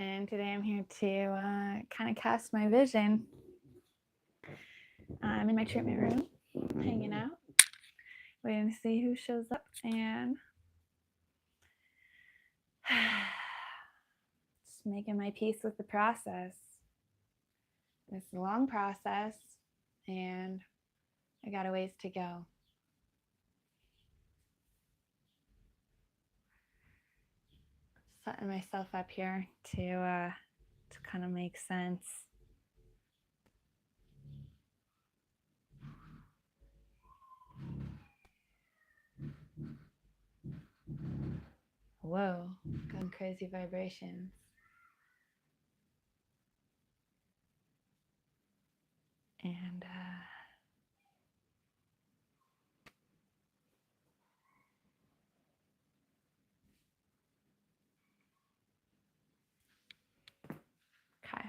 and today I'm here to kind of cast my vision. I'm in my treatment room, hanging out, waiting to see who shows up, and just making my peace with the process. It's a long process, and I got a ways to go. Setting myself up here to kind of make sense. Whoa, going crazy vibrations. And okay.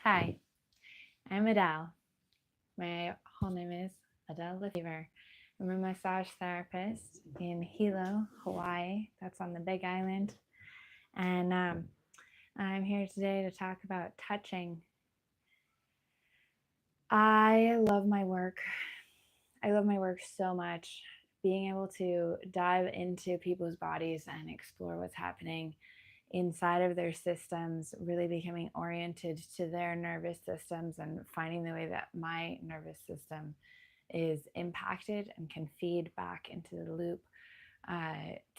Hi, I'm Adele. My whole name is Adele Lefevre. I'm a massage therapist in Hilo, Hawaii. That's on the Big Island. And I'm here today to talk about touching. I love my work. I love my work so much. Being able to dive into people's bodies and explore what's happening inside of their systems, really becoming oriented to their nervous systems and finding the way that my nervous system is impacted and can feed back into the loop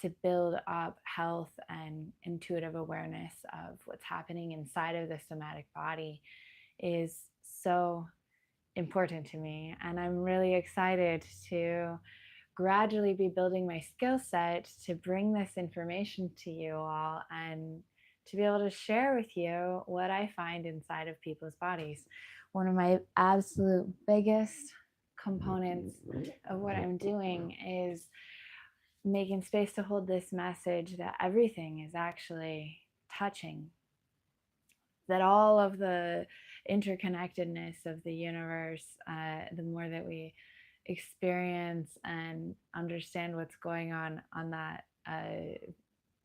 to build up health and intuitive awareness of what's happening inside of the somatic body is so important to me. And I'm really excited to gradually be building my skill set to bring this information to you all and to be able to share with you what I find inside of people's bodies. One of my absolute biggest components of what I'm doing is making space to hold this message that everything is actually touching, that all of the interconnectedness of the universe, the more that we experience and understand what's going on that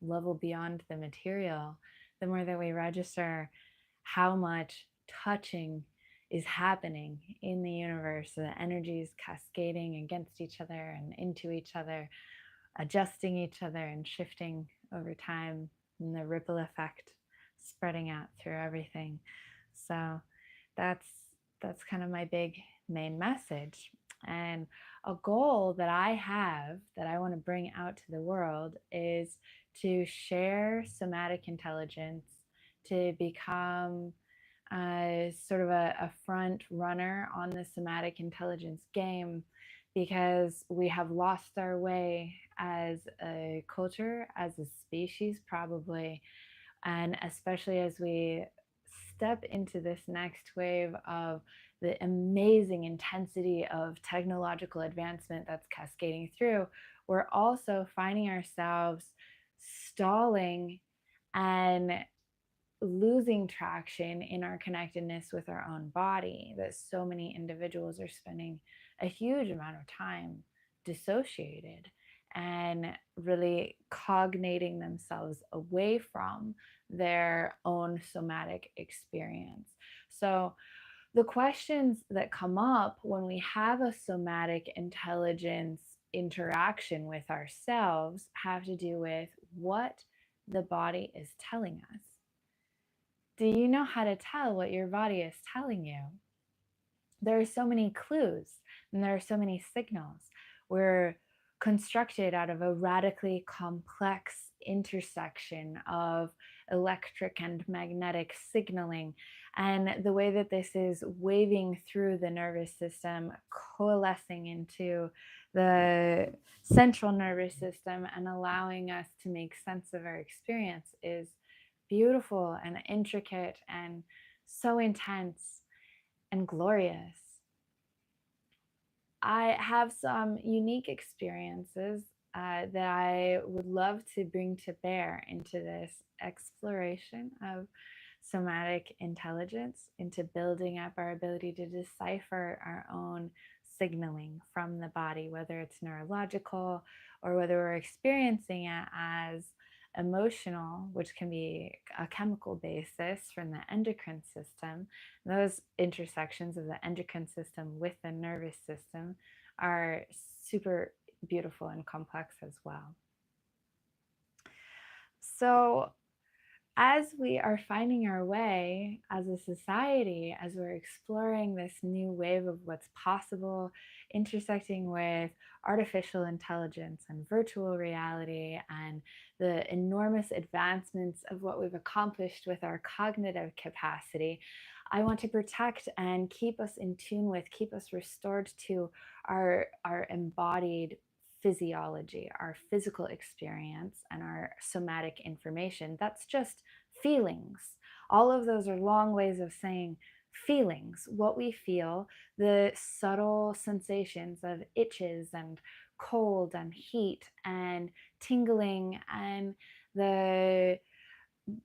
level beyond the material, the more that we register how much touching is happening in the universe, the energies cascading against each other and into each other, adjusting each other and shifting over time, and the ripple effect spreading out through everything. So that's kind of my big main message. And a goal that I have that I want to bring out to the world is to share somatic intelligence, to become sort of a front runner on the somatic intelligence game, because we have lost our way as a culture, as a species, probably. And especially as we step into this next wave of the amazing intensity of technological advancement that's cascading through, we're also finding ourselves stalling and losing traction in our connectedness with our own body, that so many individuals are spending a huge amount of time dissociated and really cognating themselves away from their own somatic experience. So the questions that come up when we have a somatic intelligence interaction with ourselves have to do with what the body is telling us. Do you know how to tell what your body is telling you? There are so many clues and there are so many signals. We're constructed out of a radically complex intersection of electric and magnetic signaling. And the way that this is waving through the nervous system, coalescing into the central nervous system and allowing us to make sense of our experience is beautiful and intricate and so intense and glorious. I have some unique experiences that I would love to bring to bear into this exploration of somatic intelligence, into building up our ability to decipher our own signaling from the body, whether it's neurological or whether we're experiencing it as emotional, which can be a chemical basis from the endocrine system. Those intersections of the endocrine system with the nervous system are super beautiful and complex as well. So, as we are finding our way as a society, as we're exploring this new wave of what's possible, intersecting with artificial intelligence and virtual reality and the enormous advancements of what we've accomplished with our cognitive capacity, I want to protect and keep us in tune with, keep us restored to our embodied physiology, our physical experience, and our somatic information. That's just feelings. All of those are long ways of saying feelings, what we feel, the subtle sensations of itches and cold and heat and tingling, and the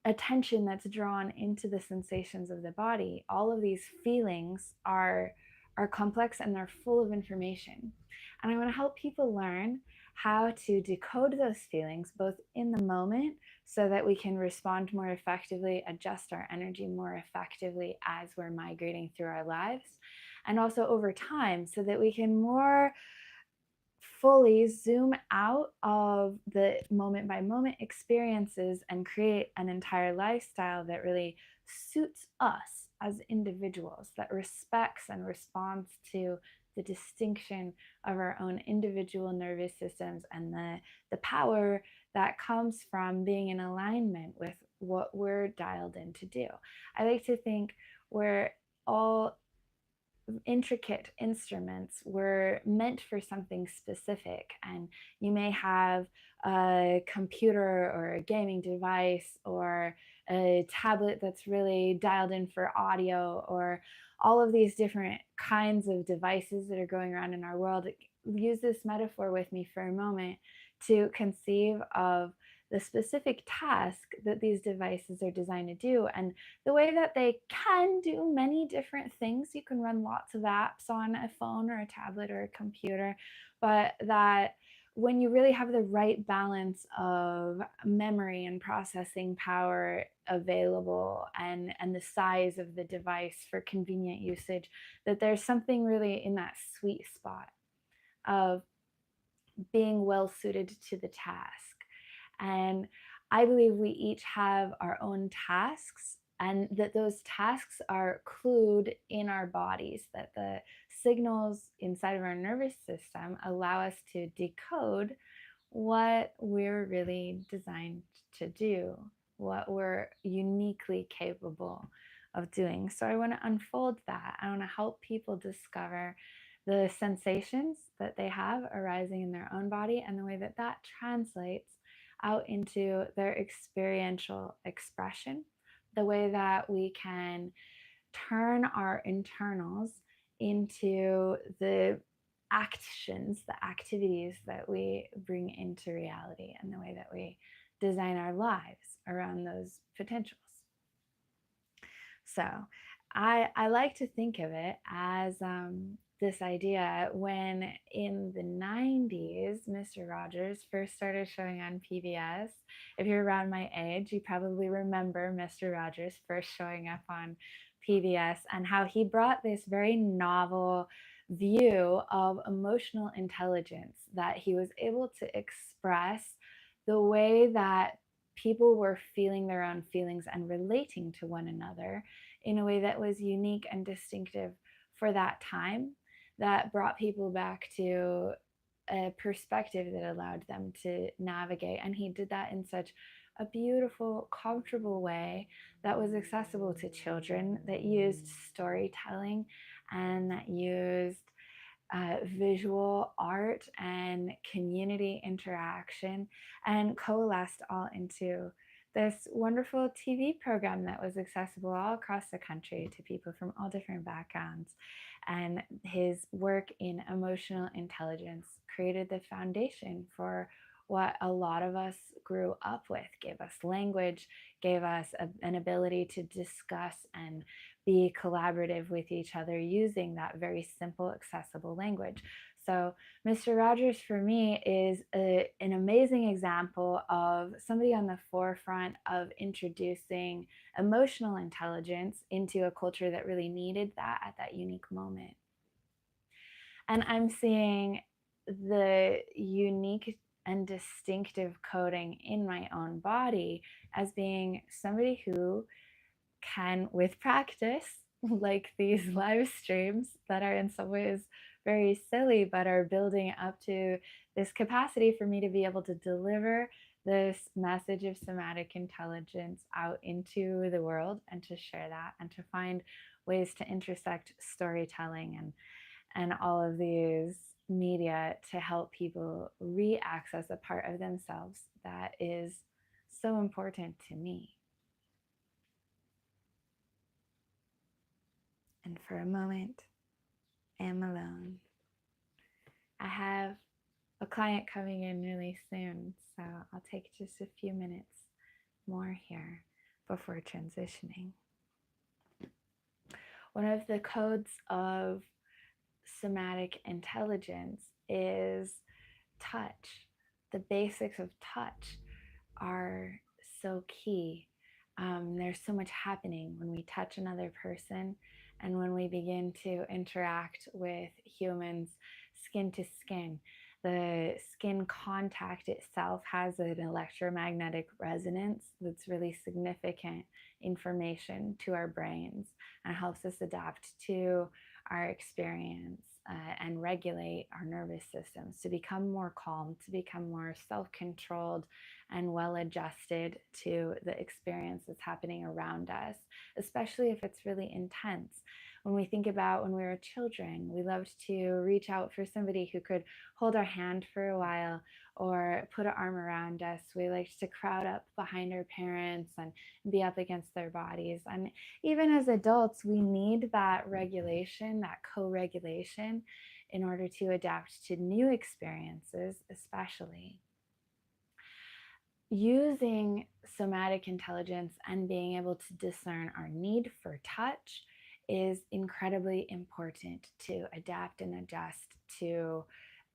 attention that's drawn into the sensations of the body. All of these feelings are complex and they're full of information. And I want to help people learn how to decode those feelings both in the moment so that we can respond more effectively, adjust our energy more effectively as we're migrating through our lives, and also over time so that we can more fully zoom out of the moment by moment experiences and create an entire lifestyle that really suits us as individuals, that respects and responds to the distinction of our own individual nervous systems and the power that comes from being in alignment with what we're dialed in to do. I like to think we're all intricate instruments were meant for something specific, and you may have a computer or a gaming device or a tablet that's really dialed in for audio, or all of these different kinds of devices that are going around in our world. Use this metaphor with me for a moment to conceive of the specific task that these devices are designed to do, and the way that they can do many different things. You can run lots of apps on a phone or a tablet or a computer, but that when you really have the right balance of memory and processing power available, and the size of the device for convenient usage, that there's something really in that sweet spot of being well suited to the task. And I believe we each have our own tasks, and that those tasks are clued in our bodies, that the signals inside of our nervous system allow us to decode what we're really designed to do, what we're uniquely capable of doing. So I want to unfold that. I want to help people discover the sensations that they have arising in their own body and the way that that translates out into their experiential expression, the way that we can turn our internals into the actions, the activities that we bring into reality, and the way that we design our lives around those potentials. So I like to think of it as this idea when in the 90s, Mr. Rogers first started showing on PBS. If you're around my age, you probably remember Mr. Rogers first showing up on PBS and how he brought this very novel view of emotional intelligence, that he was able to express the way that people were feeling their own feelings and relating to one another in a way that was unique and distinctive for that time, that brought people back to a perspective that allowed them to navigate. And he did that in such a beautiful, comfortable way that was accessible to children, that used storytelling and that used visual art and community interaction, and coalesced all into this wonderful TV program that was accessible all across the country to people from all different backgrounds. And his work in emotional intelligence created the foundation for what a lot of us grew up with, gave us language, gave us an ability to discuss and be collaborative with each other using that very simple, accessible language. So, Mr. Rogers for me is an amazing example of somebody on the forefront of introducing emotional intelligence into a culture that really needed that at that unique moment. And I'm seeing the unique and distinctive coding in my own body as being somebody who can, with practice, like these live streams that are in some ways very silly, but are building up to this capacity for me to be able to deliver this message of somatic intelligence out into the world and to share that and to find ways to intersect storytelling and all of these media to help people re-access a part of themselves that is so important to me. And for a moment, I am alone. I have a client coming in really soon, so I'll take just a few minutes more here before transitioning. One of the codes of somatic intelligence is touch. The basics of touch are so key. There's so much happening when we touch another person and when we begin to interact with humans skin to skin. The skin contact itself has an electromagnetic resonance that's really significant information to our brains and helps us adapt to our experience and regulate our nervous systems to become more calm, to become more self-controlled and well adjusted to the experience that's happening around us, especially if it's really intense. When we think about when we were children, we loved to reach out for somebody who could hold our hand for a while or put an arm around us. We liked to crowd up behind our parents and be up against their bodies. And even as adults, we need that regulation, that co-regulation, in order to adapt to new experiences, especially. Using somatic intelligence and being able to discern our need for touch is incredibly important to adapt and adjust to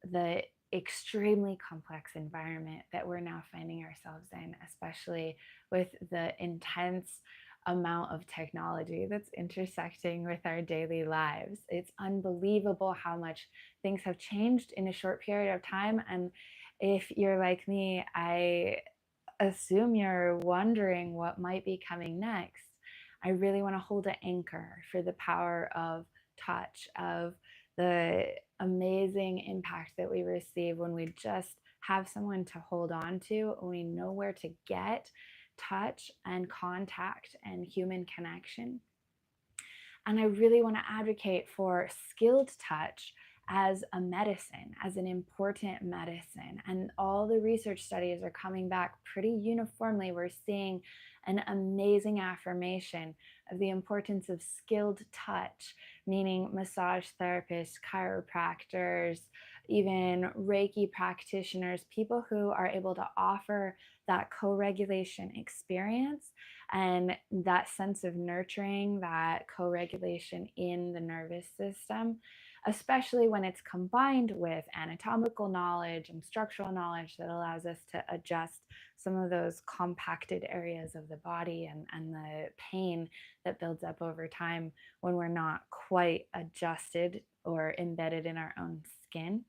the extremely complex environment that we're now finding ourselves in, especially with the intense amount of technology that's intersecting with our daily lives. It's unbelievable how much things have changed in a short period of time. And if you're like me, I assume you're wondering what might be coming next. I really want to hold an anchor for the power of touch, of the amazing impact that we receive when we just have someone to hold on to, and we know where to get touch and contact and human connection. And I really want to advocate for skilled touch as a medicine, as an important medicine. And all the research studies are coming back pretty uniformly. We're seeing an amazing affirmation of the importance of skilled touch, meaning massage therapists, chiropractors, even Reiki practitioners, people who are able to offer that co-regulation experience and that sense of nurturing, that co-regulation in the nervous system, especially when it's combined with anatomical knowledge and structural knowledge that allows us to adjust some of those compacted areas of the body and the pain that builds up over time when we're not quite adjusted or embedded in our own skin.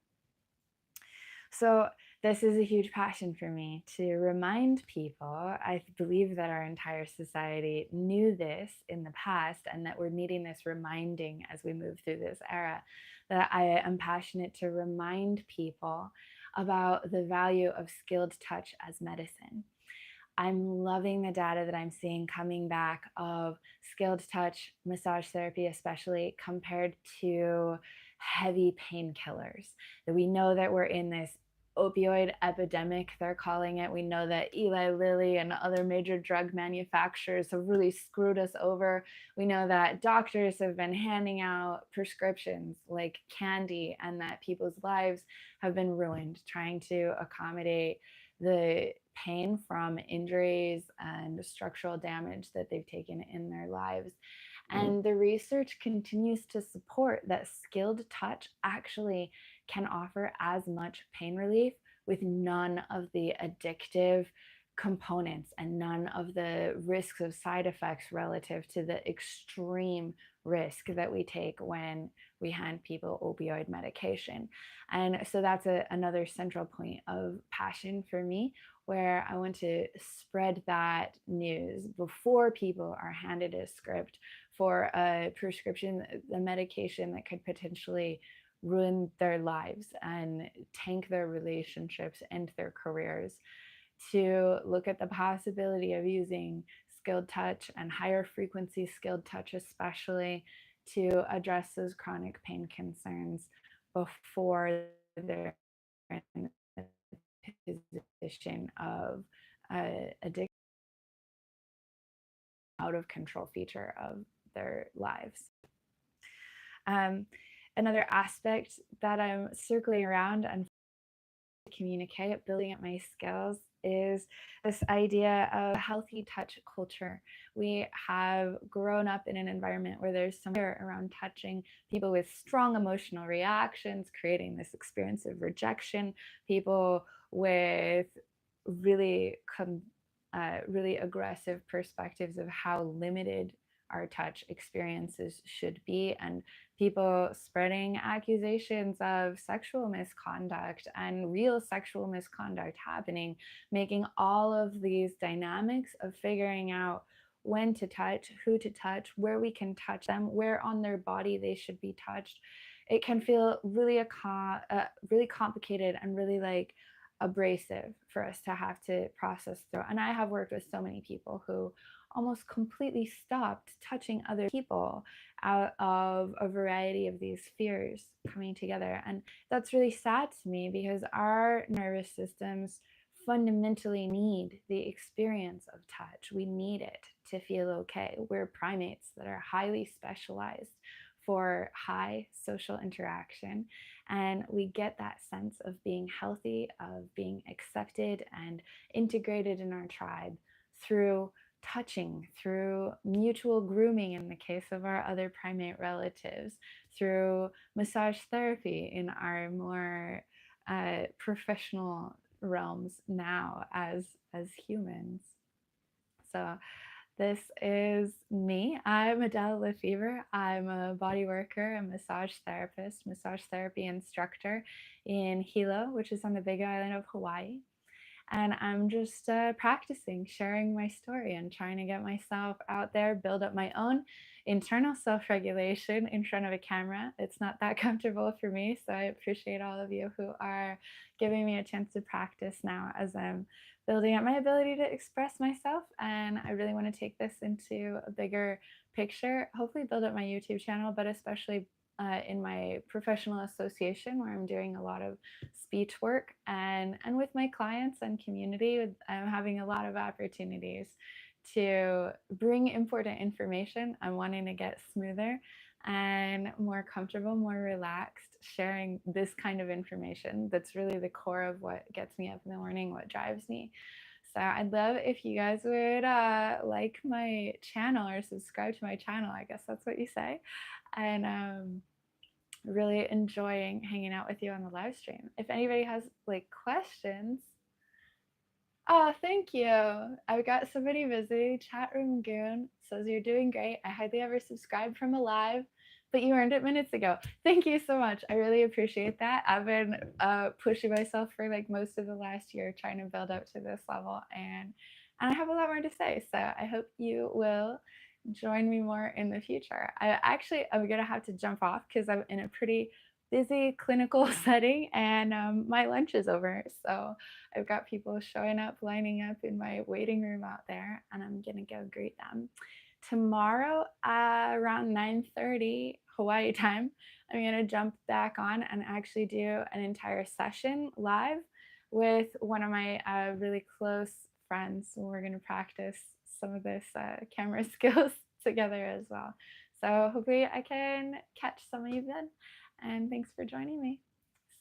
So this is a huge passion for me to remind people. I believe that our entire society knew this in the past and that we're needing this reminding as we move through this era, that I am passionate to remind people about the value of skilled touch as medicine. I'm loving the data that I'm seeing coming back of skilled touch, massage therapy especially, compared to heavy painkillers. That we know that we're in this opioid epidemic, they're calling it. We know that Eli Lilly and other major drug manufacturers have really screwed us over. We know that doctors have been handing out prescriptions like candy and that people's lives have been ruined trying to accommodate the pain from injuries and structural damage that they've taken in their lives. And the research continues to support that skilled touch actually can offer as much pain relief with none of the addictive components and none of the risks of side effects relative to the extreme risk that we take when we hand people opioid medication. And so that's another central point of passion for me, where I want to spread that news before people are handed a script for a prescription, a medication that could potentially ruin their lives and tank their relationships and their careers, to look at the possibility of using skilled touch and higher frequency skilled touch, especially to address those chronic pain concerns before they're in a position of addiction, out of control feature of their lives. Um, Another aspect that I'm circling around and communicate, building up my skills, is this idea of a healthy touch culture. We have grown up in an environment where there's some fear around touching, people with strong emotional reactions, creating this experience of rejection, people with really really aggressive perspectives of how limited our touch experiences should be, and people spreading accusations of sexual misconduct and real sexual misconduct happening, making all of these dynamics of figuring out when to touch, who to touch, where we can touch them, where on their body they should be touched. It can feel really really complicated and really like abrasive for us to have to process through. And I have worked with so many people who almost completely stopped touching other people out of a variety of these fears coming together. And that's really sad to me, because our nervous systems fundamentally need the experience of touch. We need it to feel okay. We're primates that are highly specialized for high social interaction. And we get that sense of being healthy, of being accepted and integrated in our tribe through touching, through mutual grooming in the case of our other primate relatives, through massage therapy in our more professional realms now as humans. So this is me. I'm Adele Lefevre. I'm a body worker, a massage therapist, massage therapy instructor in Hilo, which is on the Big Island of Hawaii. And I'm just practicing, sharing my story and trying to get myself out there, build up my own internal self regulation in front of a camera. It's not that comfortable for me. So I appreciate all of you who are giving me a chance to practice now as I'm building up my ability to express myself. And I really want to take this into a bigger picture, hopefully build up my YouTube channel, but especially in my professional association, where I'm doing a lot of speech work, and with my clients and community, I'm having a lot of opportunities to bring important information. I'm wanting to get smoother and more comfortable, more relaxed, sharing this kind of information that's really the core of what gets me up in the morning, what drives me. So I'd love if you guys would like my channel or subscribe to my channel. I guess that's what you say. And really enjoying hanging out with you on the live stream. If anybody has like questions, oh, thank you. I've got somebody visiting. Chat Room Goon says you're doing great. I hardly ever subscribed from a live, but you earned it minutes ago. Thank you so much. I really appreciate that. I've been pushing myself for like most of the last year, trying to build up to this level, and I have a lot more to say. So I hope you will join me more in the future. I'm gonna have to jump off because I'm in a pretty busy clinical setting, and my lunch is over. So I've got people showing up, lining up in my waiting room out there, and I'm gonna go greet them. Tomorrow around 9:30 Hawaii time, I'm gonna jump back on and actually do an entire session live with one of my really close friends. We're gonna practice some of this camera skills together as well. So hopefully I can catch some of you then. And thanks for joining me.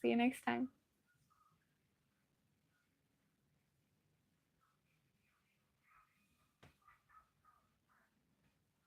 See you next time.